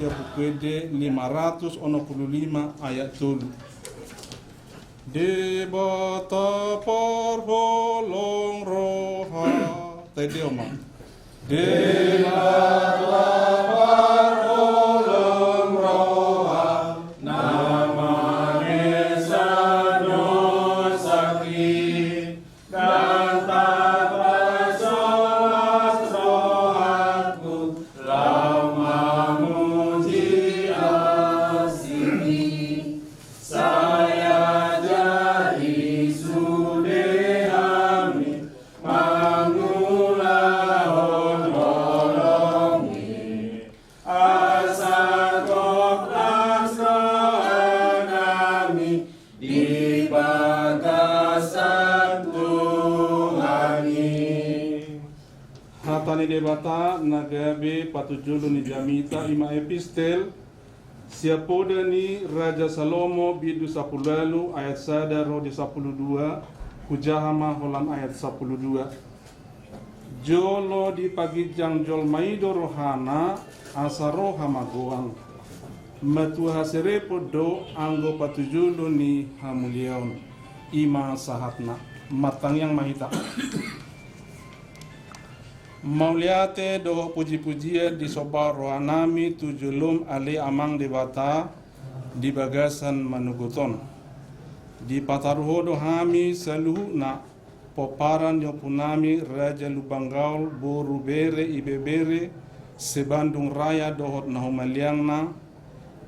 ke Bukede 565 ayat 7. Debata parholong roha tadi omang. Debata parholong roha namane sano sakti dan tapasolas rohaku lama muji asini saya jadi sude amin mangulahon nolongi asal koplas rohanami di bagasan Tuhani. Hatani debata nagabe patujulu ni jamita ima epistel siapoda ni Raja Salomo bidu 10 ayat sada roh di 12 hujahama holam ayat 12 jolo di pagi jang jol maido rohana asaro hamagoang matu hasere podo anggo patujulu ni hamuliaun ima sahatna matang yang mahita Mauliate do puji-pujian di sobar rohanami tujulum ali amang debata di bagasan manuguton di pataruho dohami saluhna poparan yopunami Raja Lubanggaul boru bere ibebere sebandung raya dohot nahumaliangna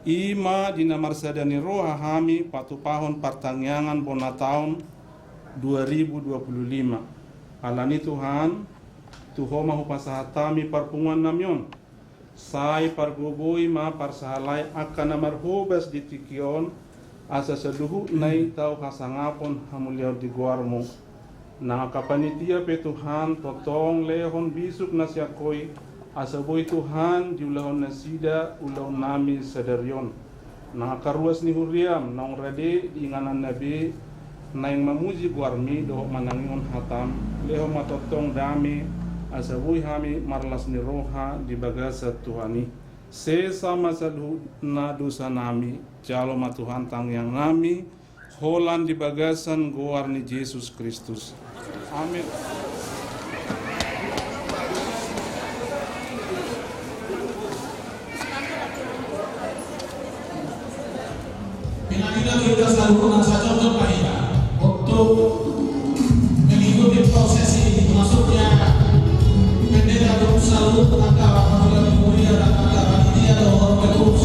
ima di namar sadani roha hami patupahon partangyangan bona tahun 2025 alani Tuhan Tuho mahu pasahatami parpungan namyon sai pargoboi ma parsahalai akan namar hobas di tikion asa seduhu nai tau kasangapon hamuliau di guarmu na kapanitia pe Tuhan totong lehon bisuk nasiakoi asa boy Tuhan diulahon nasida ulahon nami sadarion na karuas ni huriam naung rade di inganan nabi na yang memuji guarmi doh manangion hatam lehon matotong dami asabui hami marlas ni roha di bagasa Tuhani sesama sadhu na dosa nami jalo ma Tuhan tang yang nami holan di bagasan goar ni Yesus Kristus amin. Bila kita selalu contoh pahita untuk mengikuti prosesi masuknya bendera selalu tentang apabila mulia dan tentang dia atau terus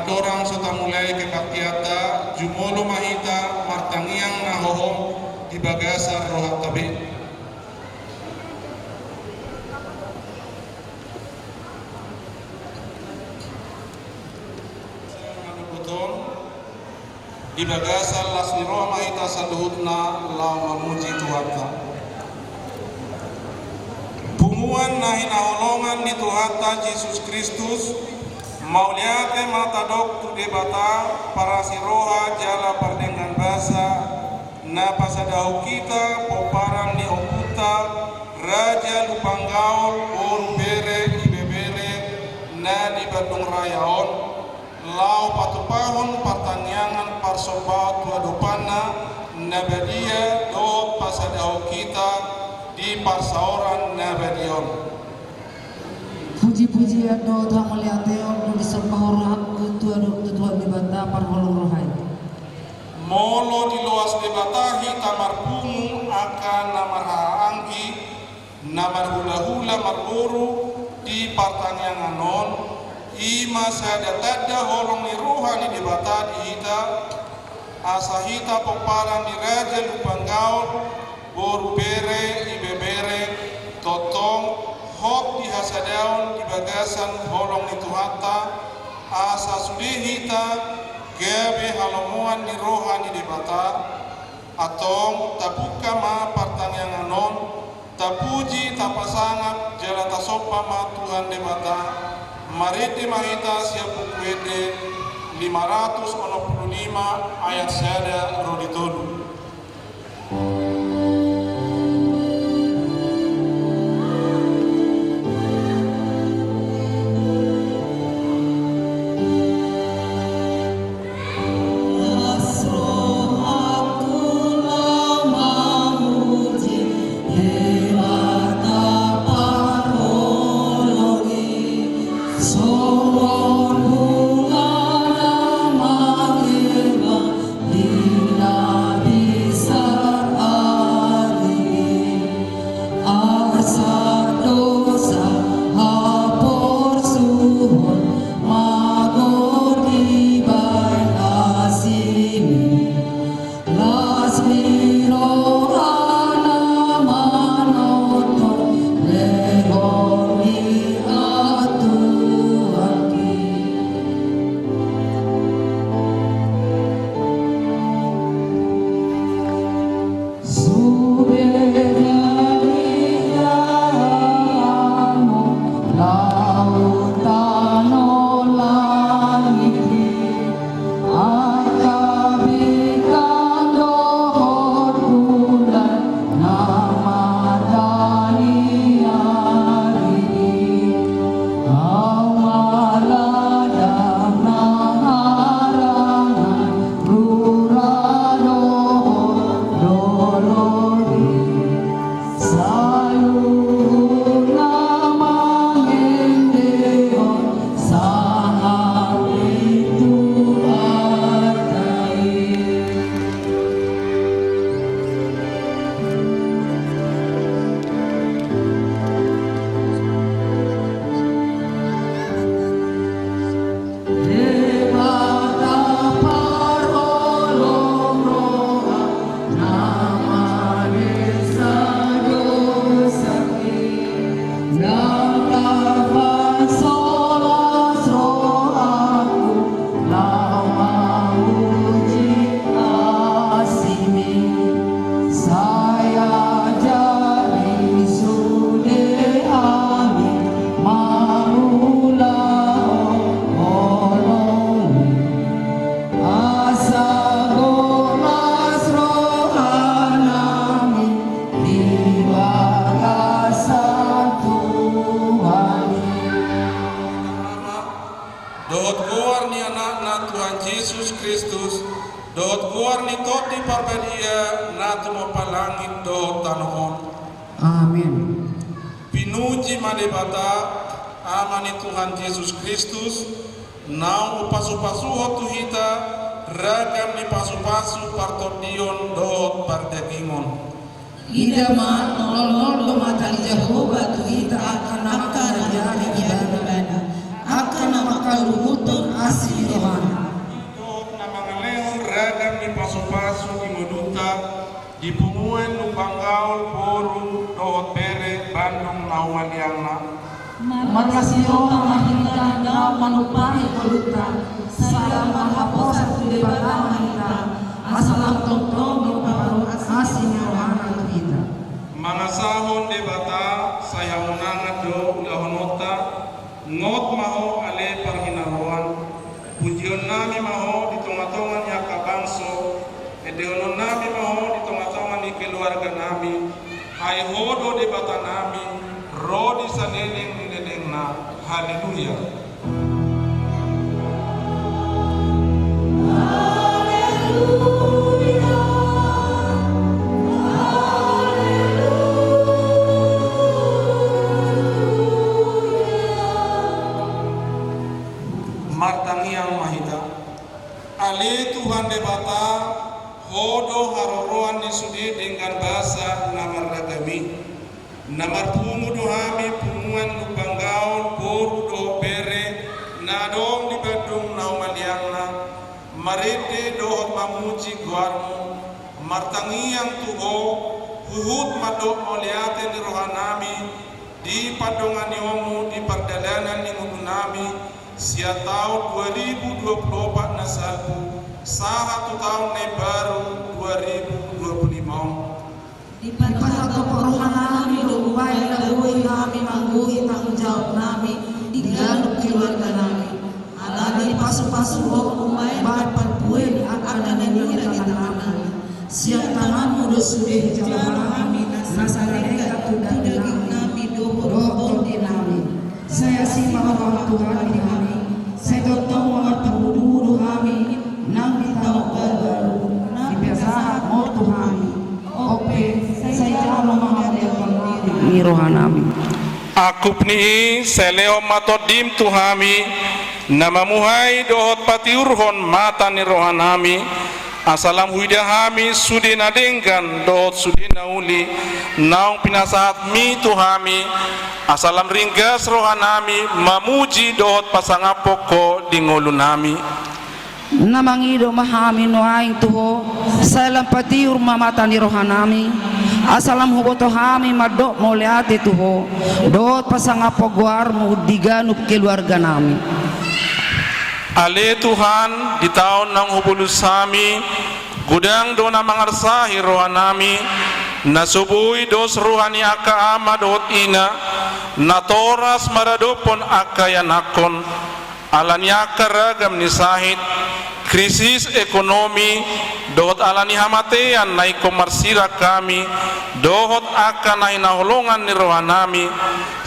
madorang serta mulai kebaktiata jumolo mahita martangiang nahohom di bagasa rohat tabi. Di bagasa lasni roh mahita saluhutna lau memuji Tuhan. Punguan nahi naholongan di Tuhan Yesus Kristus mauliake mata dok tu debata para siroha jala perdengan basa na pasadau kita poparan ni okuta raja lupanggaul or bere ibebere na di Bandung Rayaon lau patupahon pertanyaan parsobat wadupana nabadia do pasadau kita di parsauran nabadion. Puji-pujian do thamaliateon do disembah rohat Tuhan dibata parholong rohai. Molo di luas debatahi tamar pungu akan namar haanggi namar hula-hula marboru di pertanyaan non ima sadata holong ni rohani debata di hita asahita poparan di raja lupanggaul boru bere ibebere totong hok di hasadaun di bagasan holong itu hatta asa sudihita gabe halomuan ni rohani debata atong tabuka ma pertanyaan non tapuji tapasangap jalan tasopa ma Tuhan debata mariti mahita siap bukuede 565 ayat sada roditolu. Dot kuar ni tot di parbadia natu mapalangit do tanahon. Amin. Pinuji madebata amani Tuhan Yesus Kristus nau pasu-pasu hotu hita ragam ni pasu-pasu partodion dot pardagingon. Idama nolol lo matali Jehovah tu hita akan nama raja ibadah akan nama kalumutun asih rohani. Dohot na mga leon ragam ni paso-paso di Moduta, di Punguen, Lupanggaol, Poru, Dohot Bere, Bandung, Nauwaliangna. Marlasio mahita na manupahi koluta, saya mahaposa tu debata mahita, asalam tongtong di paru asih rohani kita. Mga sahon debata, saya unangat do lahonota, ngot maho ale parhinaruan, pujion nami maho di tonga-tonga niya kabangso, edeonon nami maho di tonga-tonga ni keluarga nami, hai hodo debata nami, rodi saneleng nileleng na, haleluya. Martangiang mahita, ale Tuhan debata, hodo haroroan ni sudi dengan bahasa namar ragami, namar pumu dohami pumuan Lupanggaol, Poru do Bere, nadong di Bandung Naumaliangna, marete dohot mamuji guarmu, martangiang tuho, huhut madok moliate ni rohanami, di padongan niomu di perdalanan ni ngunami, sia tahun 2024 na salbu, sa 1 tahun na baru 2025. Di pagkakataon rohan namin, lumbay na buhay namin, ang buhay tanggung jawab namin, di galog keluarga namin. Alani paso-paso ho, bahay pagbuhay, akan na niliragan namin. Siang tangan mo do sudah jalan namin, nasa mereka tidak namin, dohon di namin. Saya si mahawang Tuhan di kami, saya totong mga pagduduro kami, nang bitaw baru, di biasahan mo Tuhan. Oke, saya jalo mahawang ni rohanami. Aku ni seleo matodim tuhami, namamuhay dohot patiurhon mata ni rohanami, asalam huidahami sudi nadenggan dohot sudi nauli, naung pinasahat mi tuhami, asalam ringgas rohanami, mamuji dohot pasangapoko di ngolunami. Namangido mahami noaing tuho, salam patiur mamata ni rohanami, asalam huboto hami madok moleate tuho, dohot pasangapogwar mu diganup keluarga nami. Ale Tuhan di tahun nang hubulusami, gudang dona mangarsahi rohanami, nasubui dos rohani aka ama dohot ina, natoras maradopon aka yanakon, alanyaka ragam ni sahit, krisis ekonomi, dohot alani hamatean nai komarsira kami, dohot aka nai naholongan ni rohanami,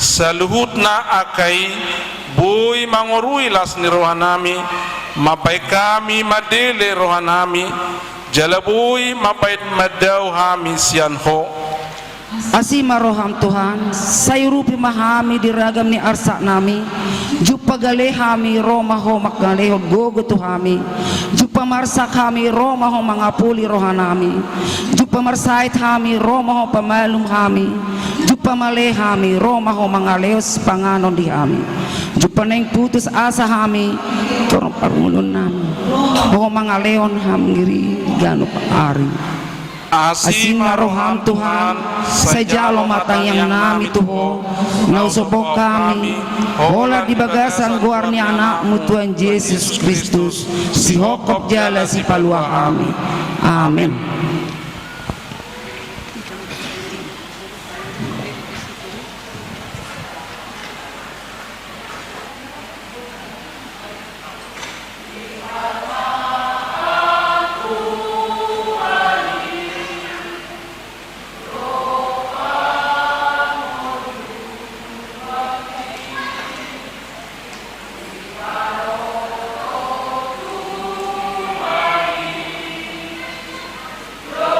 saluhutna akai, bui mangorui las ni rohanami, mapai kami madele rohanami, jalabui mapait madau hami sianho. Asima roham Tuhan, sayurupi mahami diragam ni arsa nami, jupa gale hami roma ho makgaleho gogo tuhami, jupa marsak hami roma ho mangapuli rohanami, jupa marsait hami roma ho pamalum hami, jupa male hami roma ho mangaleos panganon di hami, jupa neng putus asa hami torong parulun nami, ho mangaleon ham ngiri gano paari. Asima roham Tuhan, sajalo matang yang nami tuho, nausobok kami, hola di bagasan guar ni anakmu Tuhan Yesus Kristus, si hokop jala si paluang kami. Amin. Roh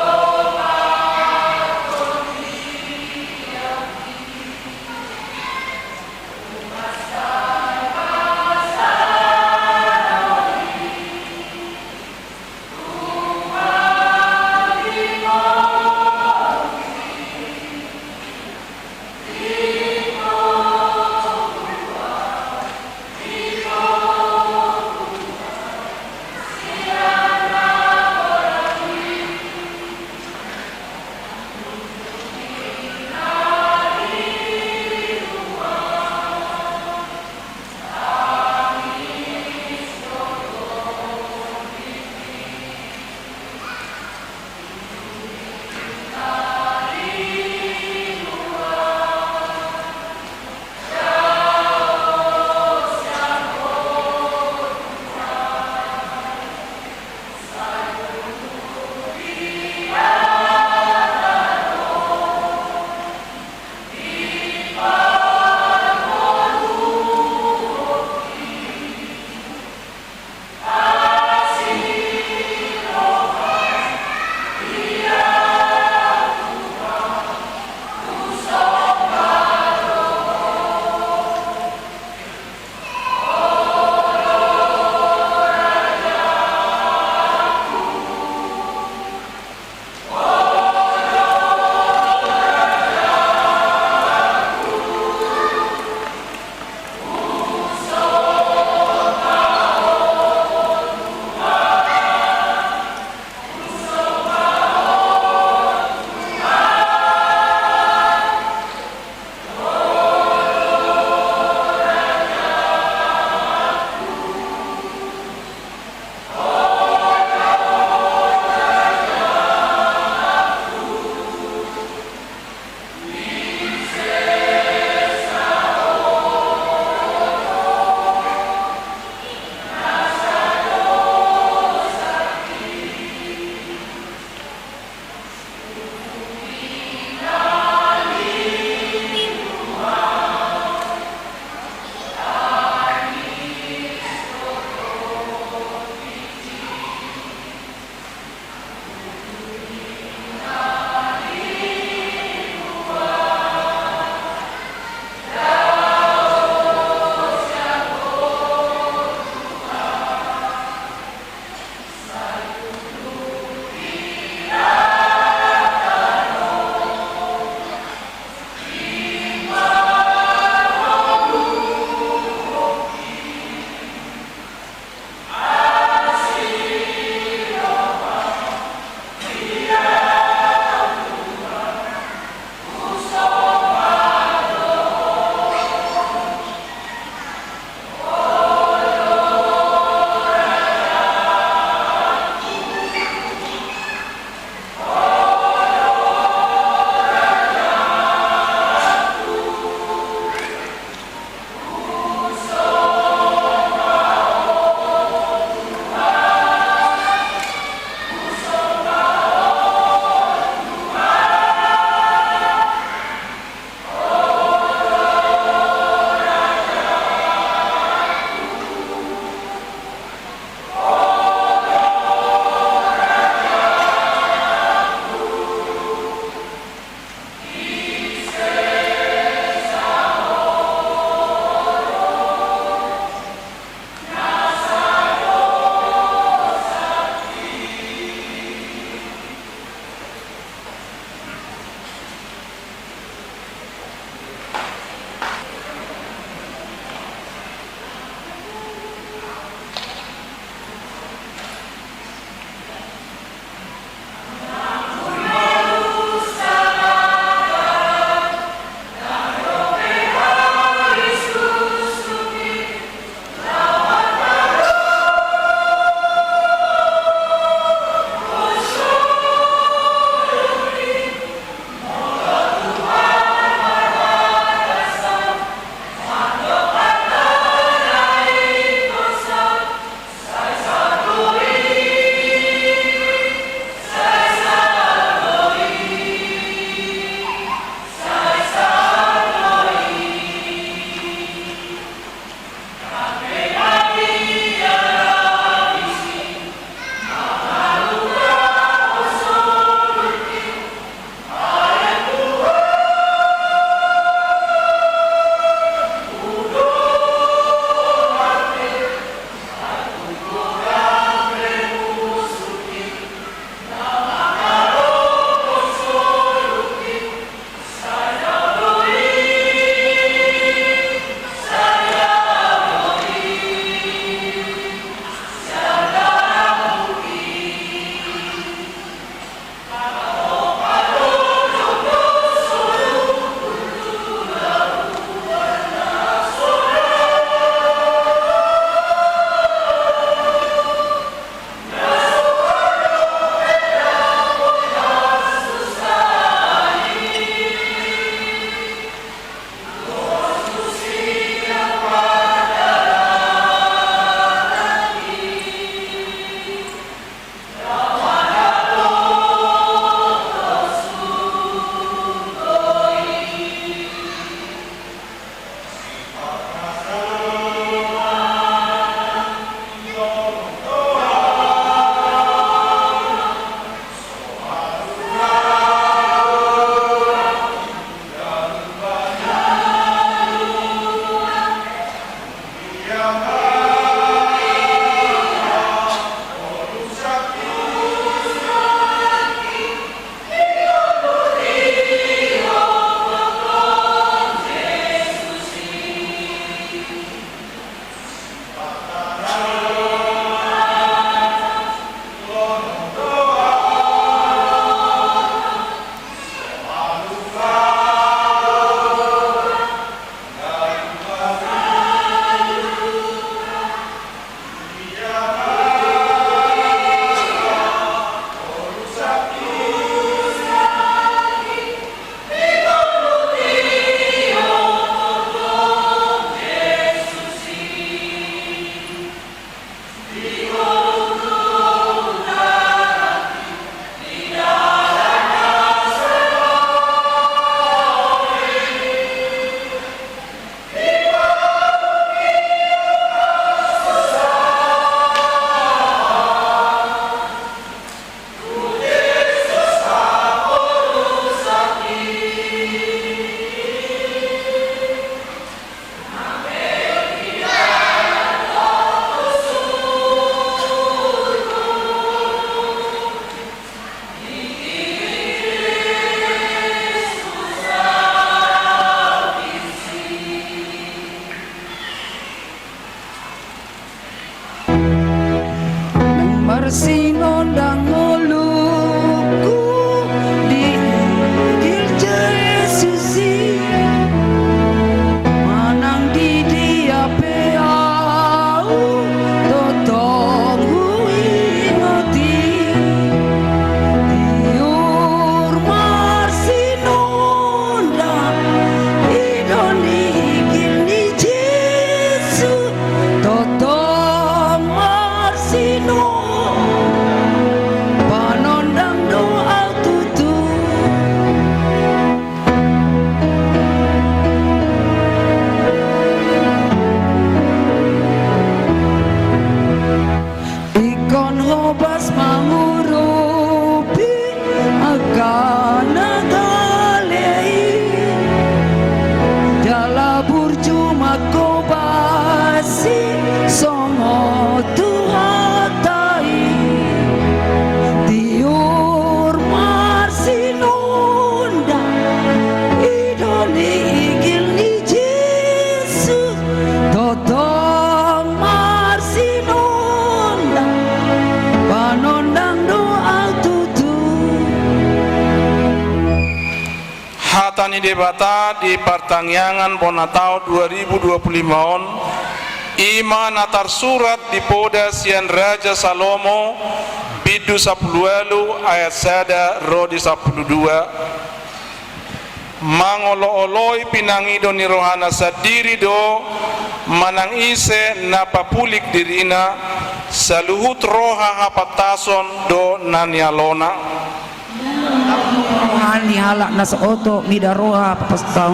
marsinondang uluku di Yesusi manang di dia peau totong hui ngoti diur marsinondang idoni gilni Yesu totong marsino panondang doa tutu ikon hobas mangurupi akan nagalei jala burju makobasi songo tuhatai diur marsinonda idoni igilni Yesus totong marsinonda panondang doa tutu Hatani debata di pertangyangan Bonatau 2025 on Ima natar surat di poda sian Raja Salomo bidu 10 ayat sada rodi 12 mangolo-oloi pinangido ni rohana sadiri do manang ise napapulik dirina saluhut roha hapatason do nanialona rohani halak nasa oto mida roha papastaw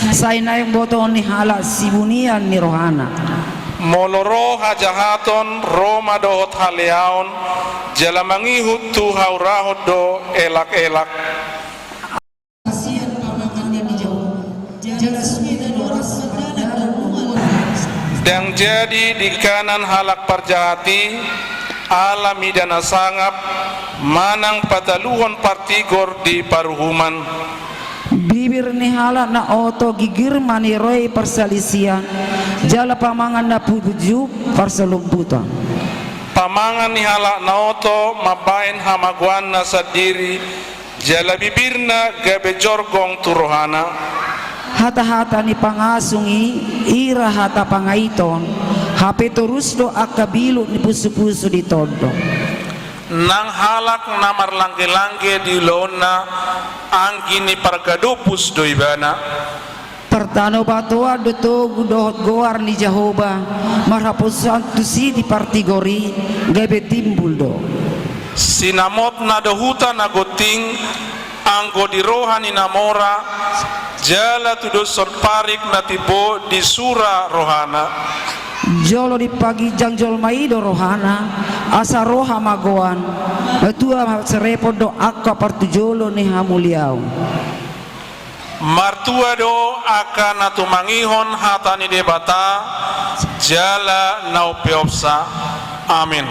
say na yung boto ni halak sibunian ni rohana moloro hajahaton roma dohot haleaon jalamangihut tu haurahot do elak-elak kasihan pamangannya di jauh jala sunyi dan oras padana dan mual yang jadi di kanan halak parjahati alami dana sangap manang pataluhon partigor di paruhuman bibir ni halak na oto gigir mani roy persalisian jala pamangan na puju perselumputan pamangan ni halak naoto mabain hamaguan na sadiri jala bibirna gabe jorgong turohana hata-hata ni pangasungi ira hata pangaiton hape terus do akabilu ni pusu-pusu di todo nang halak namar langge-langge di lona angkini pargadupus do ibana pertano batua doto gudohot goar ni Jehovah marhapusan tusi di partigori gabe timbul do sinamot na dohuta na goting anggo di rohani namora jala tudo sorparik na tibo di sura rohana jolo di pagi jangjol maido rohana asa roha magoan batua serepo do akka partujolo ni hamuliau martua do akan natumangihon hatani debata jala naupeopsa amin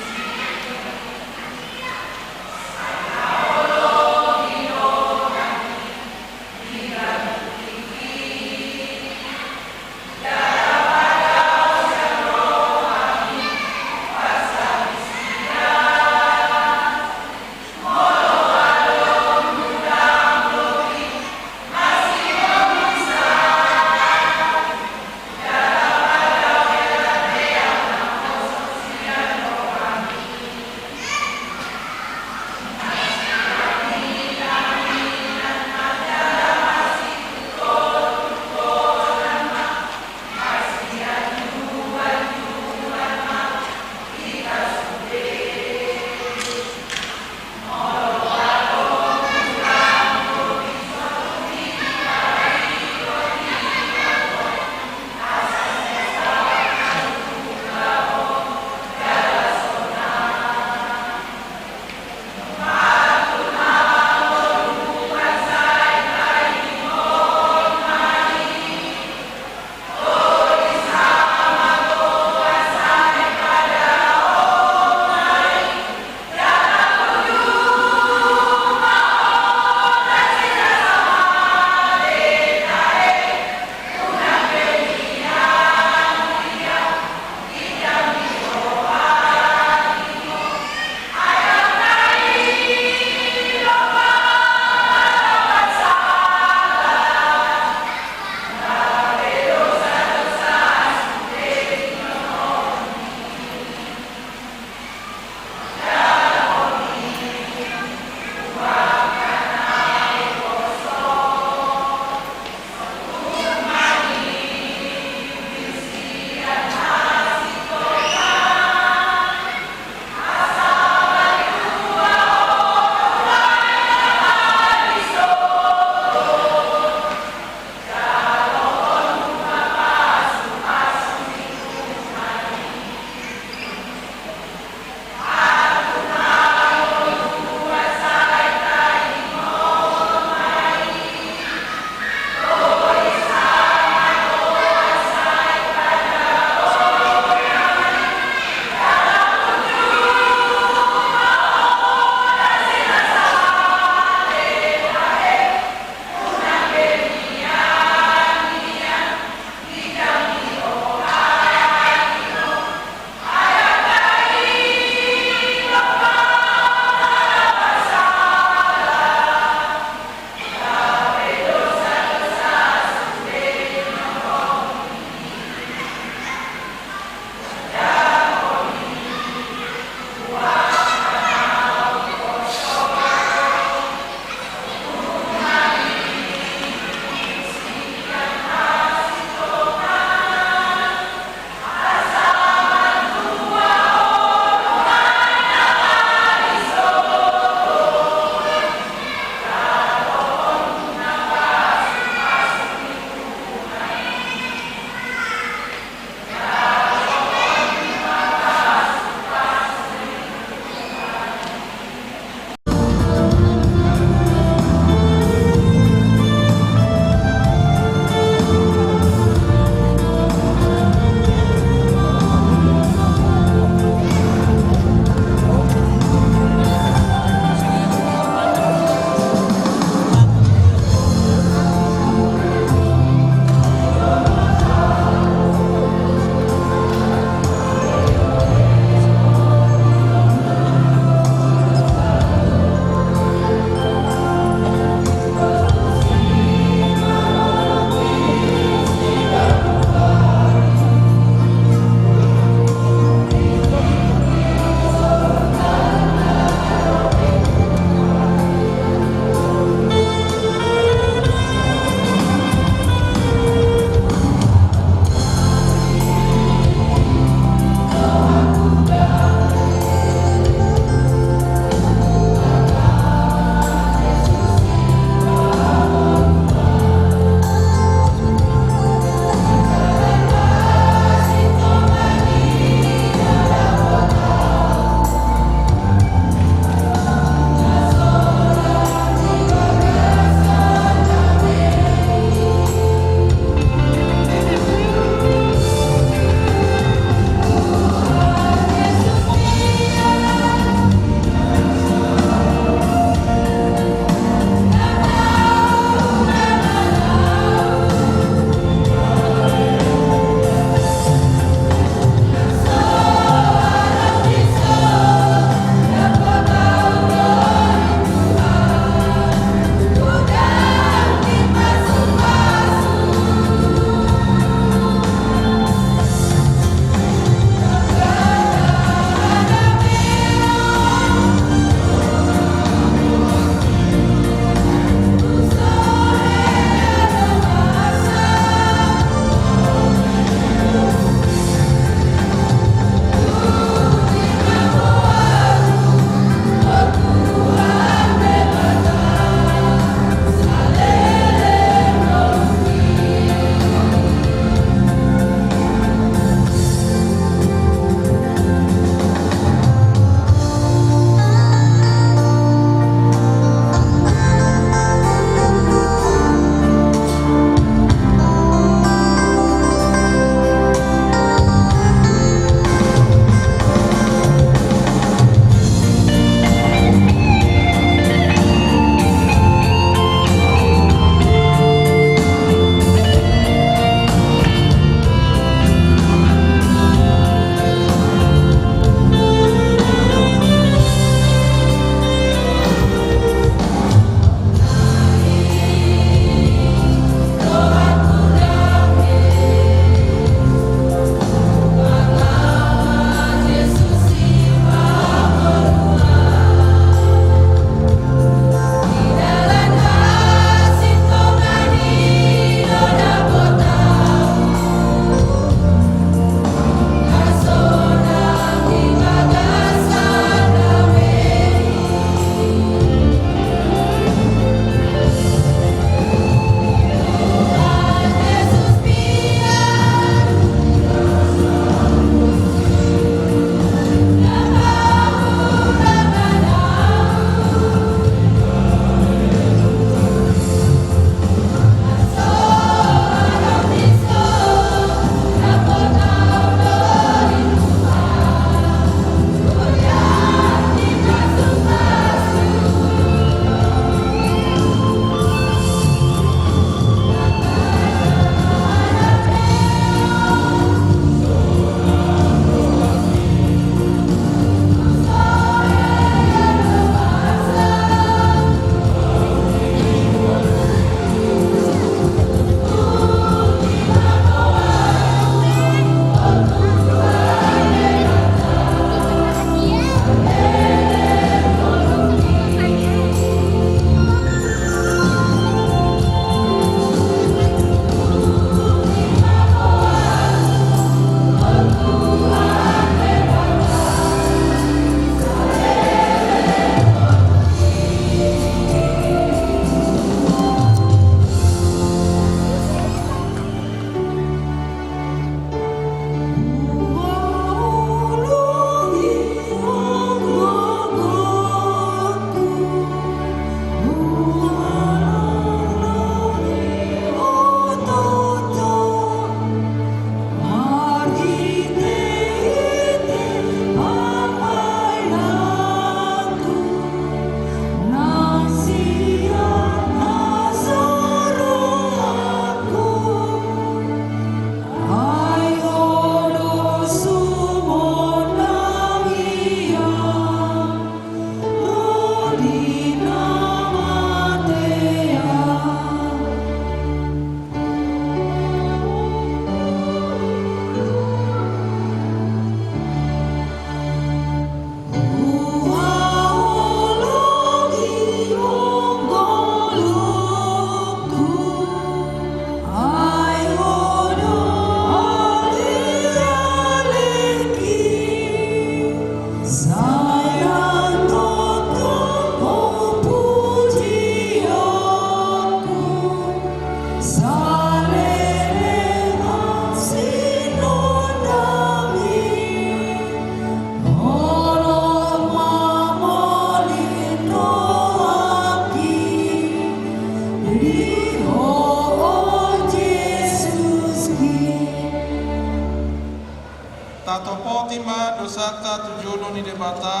debata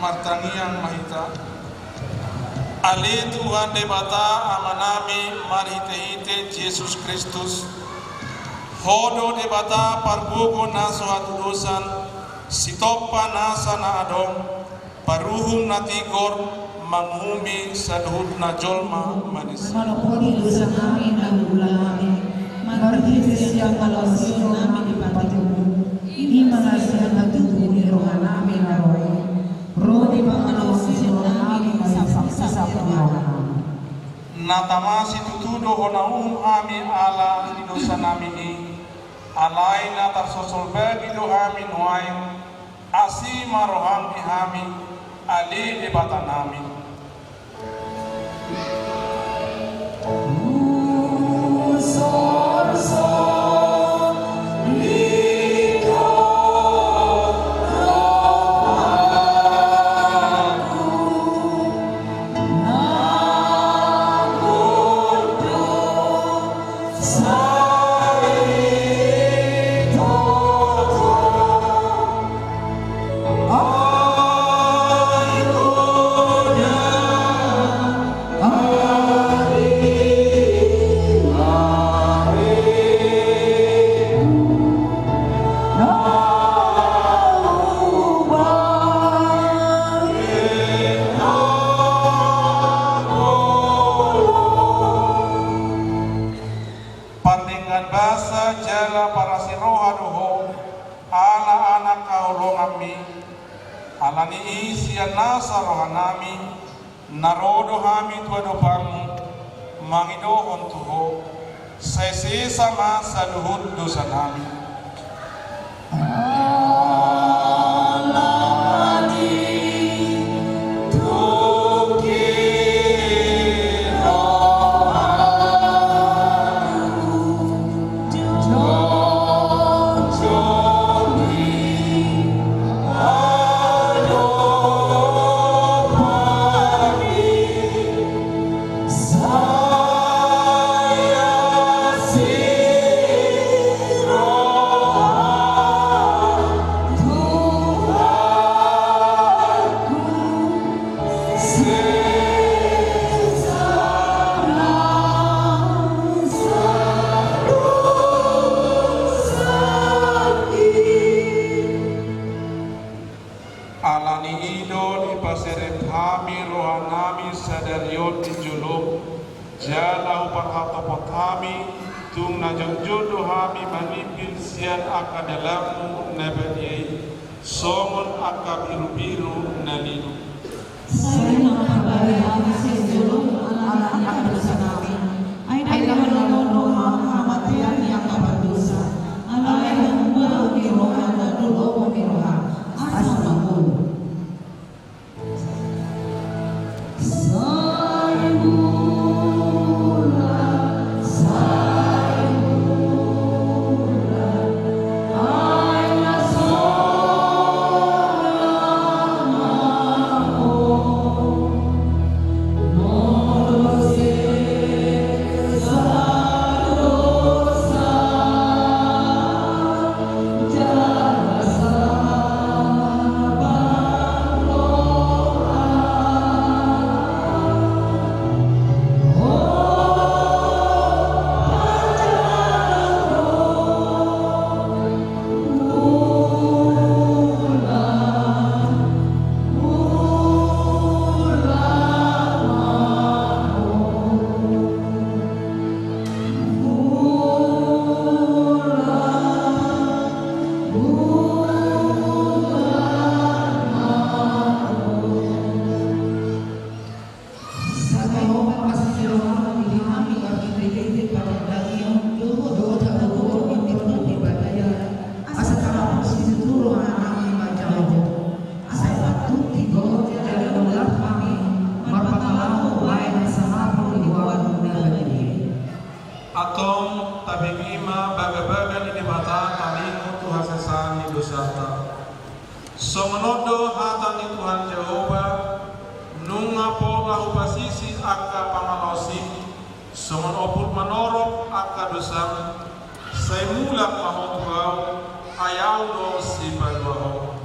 martangiang mahita ali Tuhan debata amanami marhite-hite Yesus Kristus hodo debata parbugo na suatu dosan sitopa nasa na adong paruhum na tigor manghumi sa duhut na jolma manis Manoponi dosa namin ang gula namin. Marhite siyang kalasyon namin ipatimu. Ini mga siyang natutunin rohan namin na roy. Rodi pangalasyon namin masasaksa rohan namin. natamasi tutudo honahum ami ala di dosa namin ni alay na tarsosol bagi do amin wain asi maroham ihami ali debata namin alani isian nasa rohanami narodo hami tuado pamu mangidohon tuho sesi sama saluhut dosa nami jalau parhatopotami tung najang jodoh hami manipil sian akadalamu nabadiyai songon aka biru-biru nalidu Saya menghabari hati sejulung anak-anak dosa kami. Ayah menolong kematian yang kapan dosa. Ayah membawa kirohan dan dulu kirohan. Asal menggulu. Atong tabingima baga-baga ni debata talimu Tuhan sesani dosata. Somenodo hatan ni Tuhan Jehovah nunga po pasisi aka pamalosi somon opul manorok aka dosam say mulak mahot bau ayaw do si balwaho.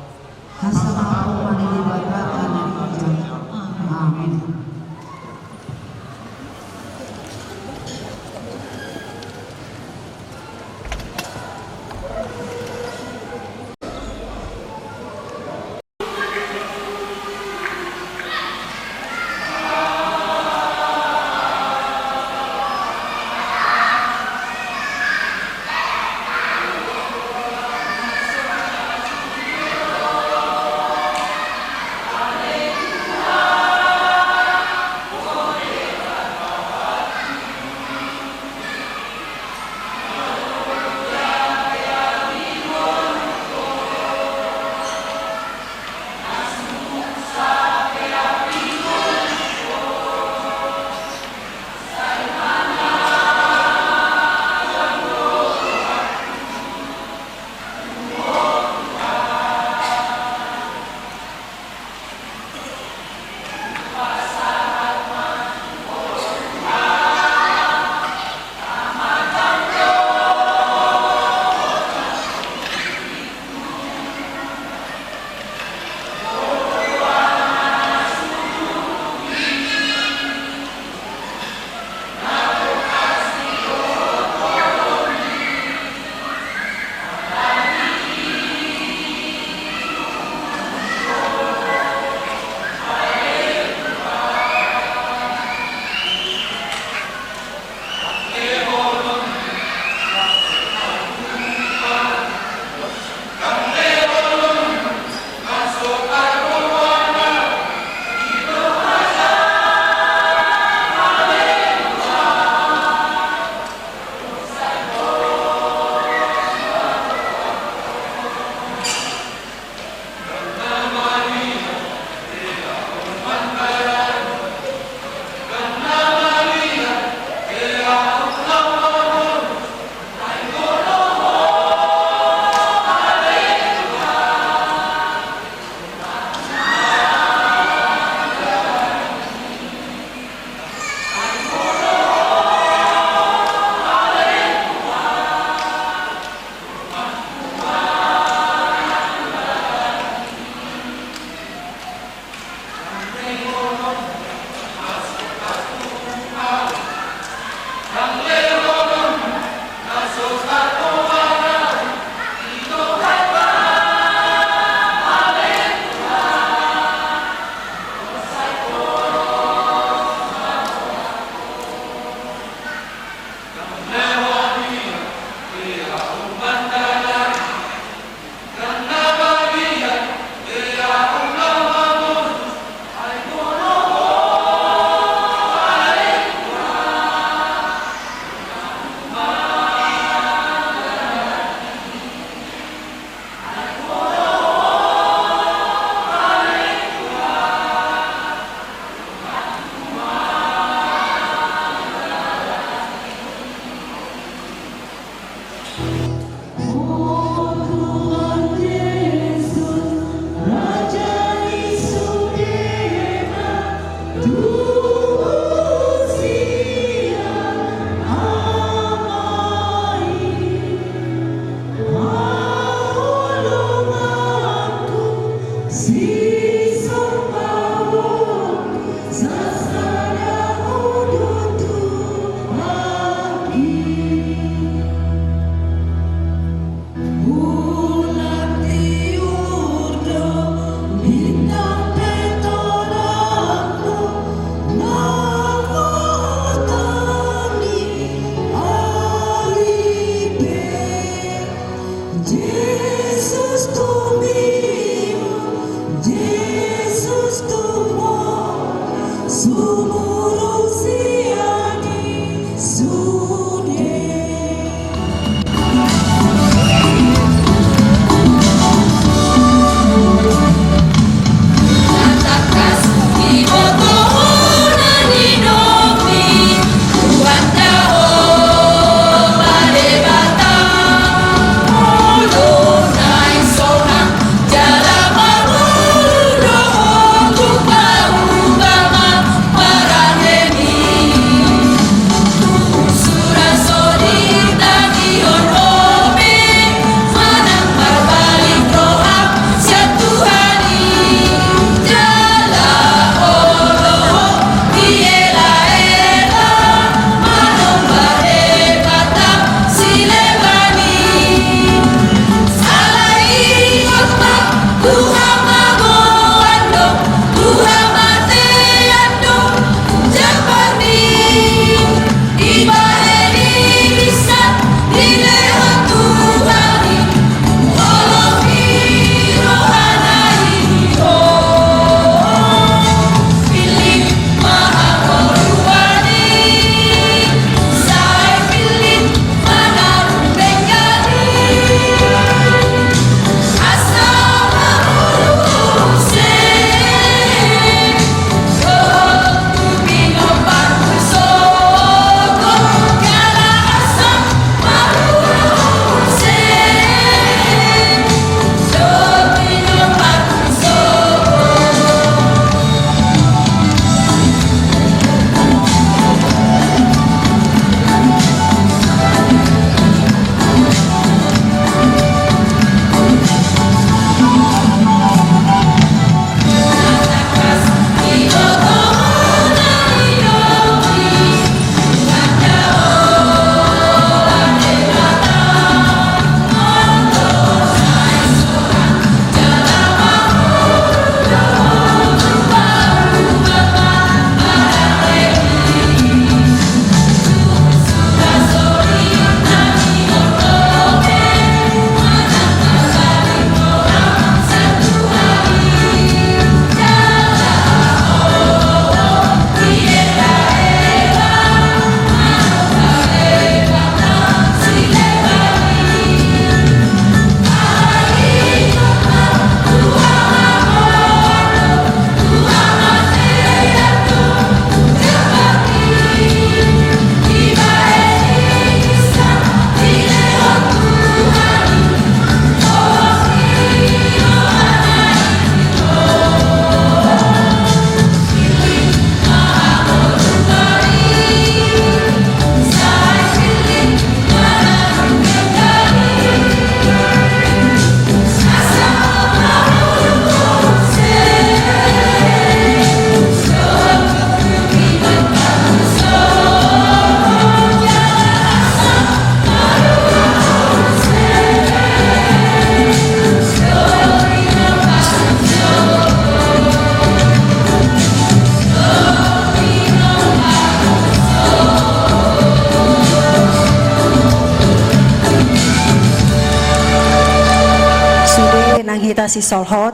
hita si solhot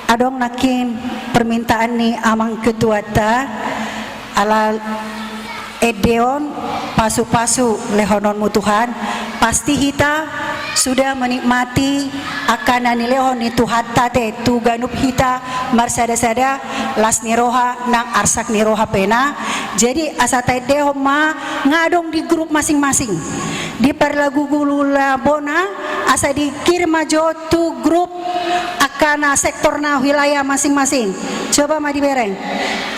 adong nakin permintaan ni amang ketua ta ala edeon pasu-pasu lehonon mutuhan pasti hita sudah menikmati akan anilehon ni Tuhan tate tu ganup hita marsada-sada las niroha nang arsak niroha pena. Jadi asa deho ma ngadong di grup masing-masing di perlagu gulula bona asa dikirim aja tu grup akan sektor na wilayah masing-masing. Coba ma dibereng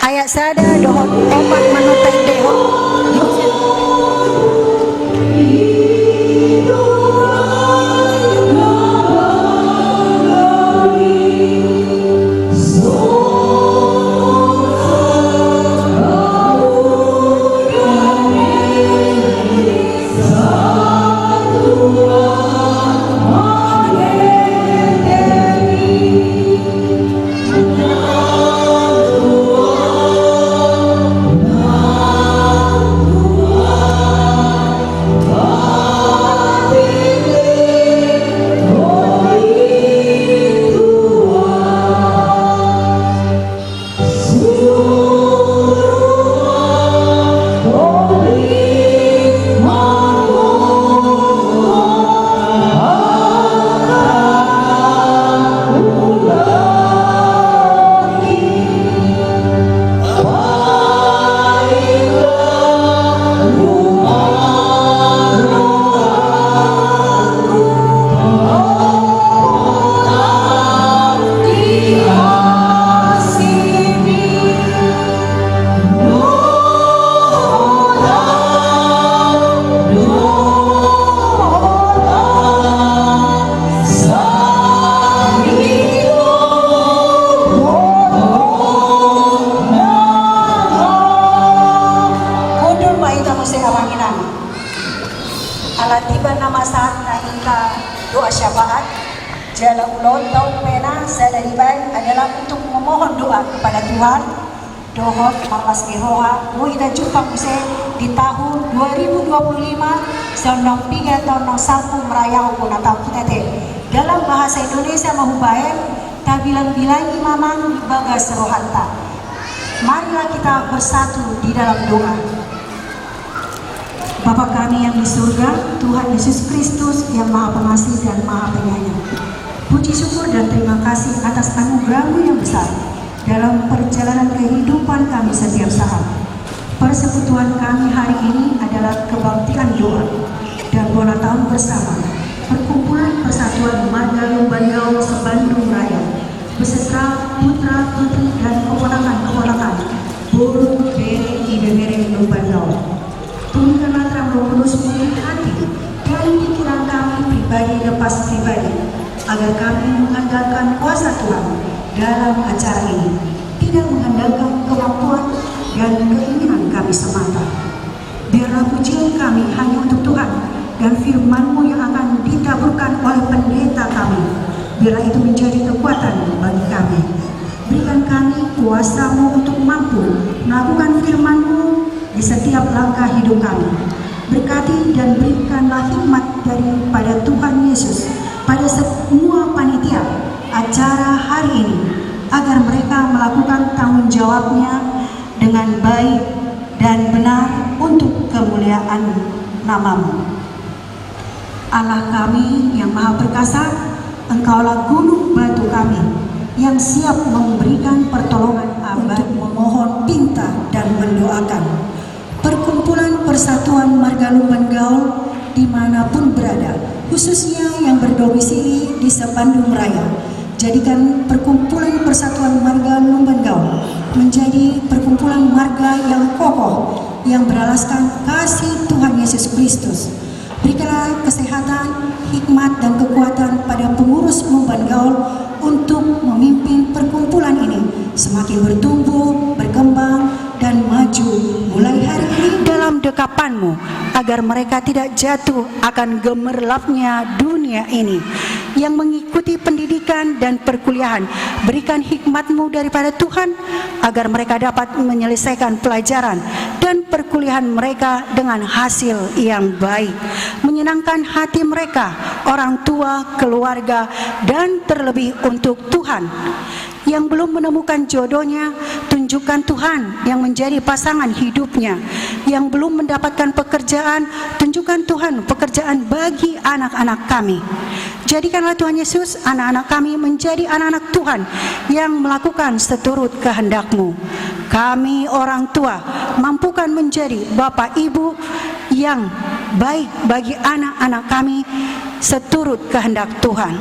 ayat sada dohon opat manutai deho lontong pena saya dari baik adalah untuk memohon doa kepada Tuhan. Dohot marlas gehoha, mo ida jumpa saya di tahun 2025 tahun 3 tahun 1 merayakan Natal kita teh. Dalam bahasa Indonesia mahubaen, tak bilang-bilangi mamang bagas rohanta. Marilah kita bersatu di dalam doa. Bapa kami yang di surga, Tuhan Yesus Kristus yang Maha Pengasih dan Maha Penyayang. Puji syukur dan terima kasih atas anugerah-Mu yang besar dalam perjalanan kehidupan kami setiap saat. Persekutuan kami hari ini adalah kebaktian doa dan bola tahun bersama. Perkumpulan Persatuan Marga Lumban Gaul se-Bandung Raya beserta putra putri dan keponakan-keponakan Buru Bere Ibebere Lumban Gaul. Tunjukkanlah terang Roh Kudus memiliki hati dan pikiran kami pribadi lepas pribadi, agar kami mengandalkan kuasa Tuhan dalam acara ini, tidak mengandalkan kemampuan dan keinginan kami semata. Biarlah pujian kami hanya untuk Tuhan dan firman-Mu yang akan ditaburkan oleh pendeta kami. Biarlah itu menjadi kekuatan bagi kami. Berikan kami kuasa-Mu untuk mampu melakukan firman-Mu di setiap langkah hidup kami. Berkati dan berikanlah hikmat daripada Tuhan Yesus pada semua panitia acara hari ini, agar mereka melakukan tanggung jawabnya dengan baik dan benar untuk kemuliaan nama-Mu. Allah kami yang Maha Perkasa, Engkaulah gunung batu kami yang siap memberikan pertolongan abad, memohon, pinta, dan mendoakan. Perkumpulan Persatuan Marga Lumban Gaul dimanapun berada, khususnya yang berdomisili di se-Bandung Raya, jadikan Perkumpulan Persatuan Marga Lumban Gaul menjadi perkumpulan marga yang kokoh, yang beralaskan kasih Tuhan Yesus Kristus. Berikanlah kesehatan, hikmat, dan kekuatan pada pengurus Lumban Gaul untuk memimpin perkumpulan ini semakin bertumbuh, berkembang, dan maju mulai hari ini dalam dekapan-Mu, agar mereka tidak jatuh akan gemerlapnya dunia ini. Yang mengikuti pendidikan dan perkuliahan, berikan hikmat-Mu daripada Tuhan, agar mereka dapat menyelesaikan pelajaran dan perkuliahan mereka dengan hasil yang baik, menyenangkan hati mereka, orang tua, keluarga, dan terlebih untuk Tuhan. Yang belum menemukan jodohnya, tunjukkan Tuhan yang menjadi pasangan hidupnya. Yang belum mendapatkan pekerjaan, tunjukkan Tuhan pekerjaan bagi anak-anak kami. Jadikanlah Tuhan Yesus anak-anak kami menjadi anak-anak Tuhan yang melakukan seturut kehendak-Mu. Kami orang tua mampukan menjadi Bapak Ibu yang baik bagi anak-anak kami seturut kehendak Tuhan.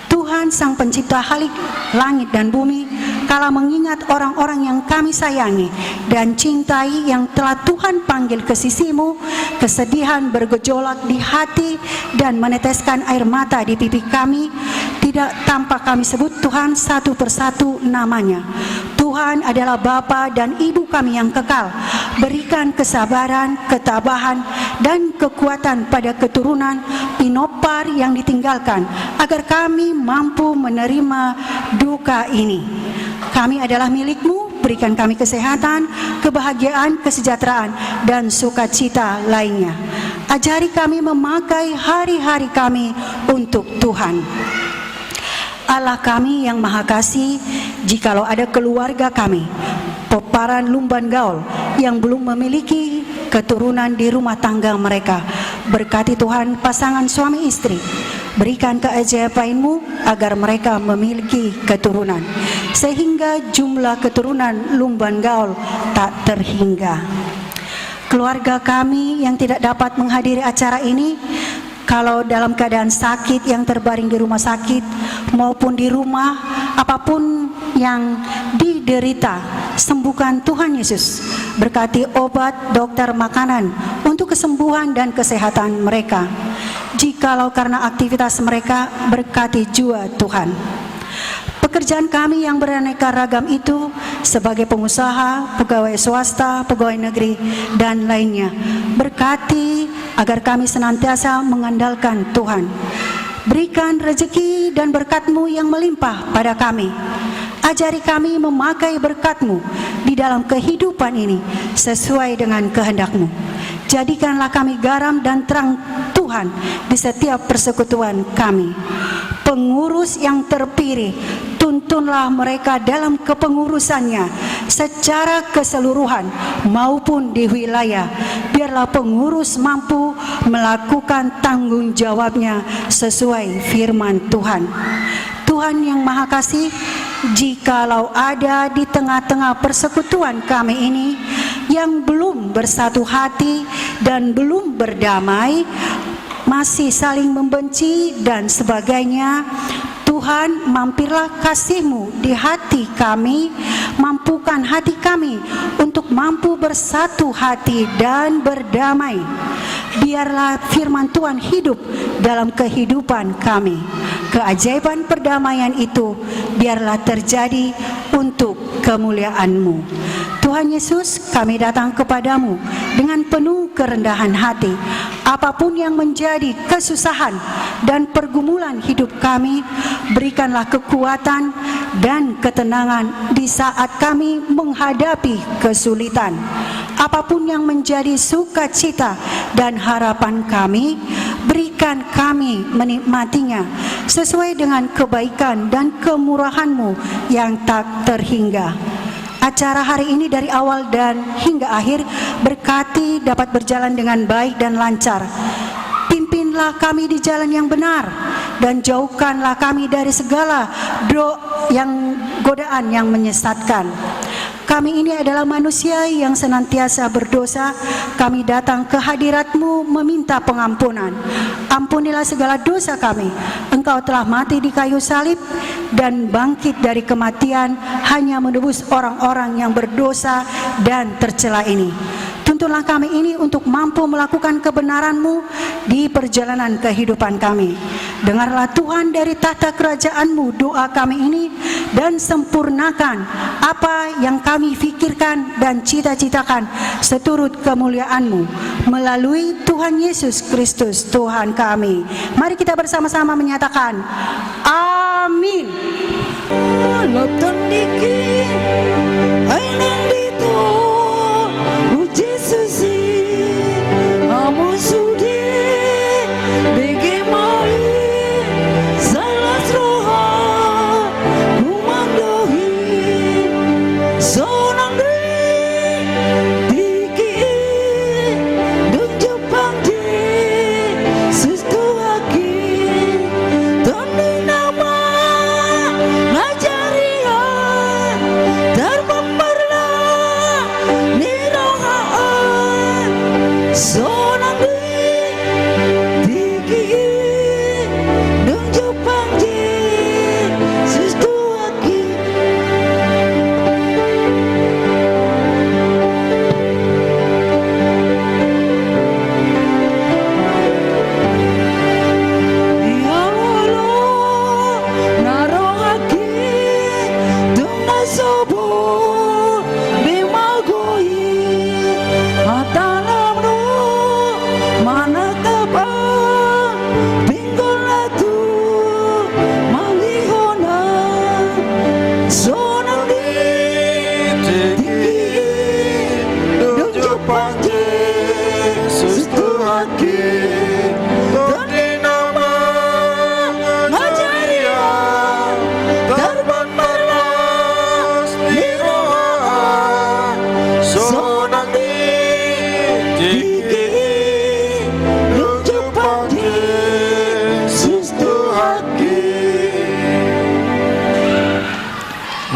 Tuhan Sang Pencipta halik langit dan bumi, kala mengingat orang-orang yang kami sayangi dan cintai yang telah Tuhan panggil ke sisi-Mu, kesedihan bergejolak di hati dan meneteskan air mata di pipi kami. Tidak tampak kami sebut Tuhan satu persatu namanya. Tuhan adalah Bapa dan Ibu kami yang kekal. Berikan kesabaran, ketabahan, dan kekuatan pada keturunan pinopar yang ditinggalkan, agar kami mampu menerima duka ini. Kami adalah milik-Mu, berikan kami kesehatan, kebahagiaan, kesejahteraan, dan sukacita lainnya. Ajari kami memakai hari-hari kami untuk Tuhan. Allah kami yang Maha Kasih, jikalau ada keluarga kami, peparan Lumban Gaul, yang belum memiliki keturunan di rumah tangga mereka, berkati Tuhan pasangan suami istri. Berikan keajaiban-Mu agar mereka memiliki keturunan, sehingga jumlah keturunan Lumban Gaul tak terhingga. Keluarga kami yang tidak dapat menghadiri acara ini, kalau dalam keadaan sakit yang terbaring di rumah sakit maupun di rumah, apapun yang diderita, sembuhkan Tuhan Yesus. Berkati obat, dokter, makanan untuk kesembuhan dan kesehatan mereka. Jikalau karena aktivitas mereka, berkati jua Tuhan. Pekerjaan kami yang beraneka ragam itu sebagai pengusaha, pegawai swasta, pegawai negeri, dan lainnya, berkati agar kami senantiasa mengandalkan Tuhan. Berikan rezeki dan berkat-Mu yang melimpah pada kami. Ajari kami memakai berkat-Mu di dalam kehidupan ini sesuai dengan kehendak-Mu. Jadikanlah kami garam dan terang Tuhan di setiap persekutuan kami. Pengurus yang terpilih, tuntunlah mereka dalam kepengurusannya secara keseluruhan maupun di wilayah. Biarlah pengurus mampu melakukan tanggung jawabnya sesuai firman Tuhan. Tuhan yang Maha Kasih, jikalau ada di tengah-tengah persekutuan kami ini yang belum bersatu hati dan belum berdamai, masih saling membenci dan sebagainya, Tuhan, mampirlah kasih-Mu di hati kami, mampukan hati kami untuk mampu bersatu hati dan berdamai. Biarlah firman Tuhan hidup dalam kehidupan kami. Keajaiban perdamaian itu biarlah terjadi untuk kemuliaan-Mu. Tuhan Yesus, kami datang kepadamu dengan penuh kerendahan hati. Apapun yang menjadi kesusahan dan pergumulan hidup kami, berikanlah kekuatan dan ketenangan di saat kami menghadapi kesulitan. Apapun yang menjadi sukacita dan harapan kami, berikan kami menikmatinya sesuai dengan kebaikan dan kemurahan-Mu yang tak terhingga. Acara hari ini dari awal dan hingga akhir berkati dapat berjalan dengan baik dan lancar. Pimpinlah kami di jalan yang benar dan jauhkanlah kami dari segala godaan yang menyesatkan. Kami ini adalah manusia yang senantiasa berdosa. Kami datang ke hadirat-Mu meminta pengampunan. Ampunilah segala dosa kami. Engkau telah mati di kayu salib dan bangkit dari kematian hanya menebus orang-orang yang berdosa dan tercela ini. Tuntunlah kami ini untuk mampu melakukan kebenaran-Mu di perjalanan kehidupan kami. Dengarlah Tuhan dari tahta kerajaan-Mu doa kami ini dan sempurnakan apa yang kami pikirkan dan cita-citakan seturut kemuliaan-Mu melalui Tuhan Yesus Kristus Tuhan kami. Mari kita bersama-sama menyatakan amin.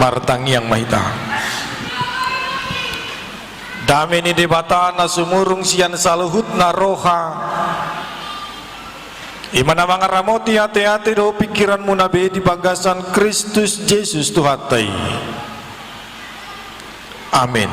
Martang yang mahita dameni debata na sumurung sian saluhut na roha imana mangaramoti hati-hati do pikiranmu nabe di bagasan Kristus Yesus Tuhan tai. Amin.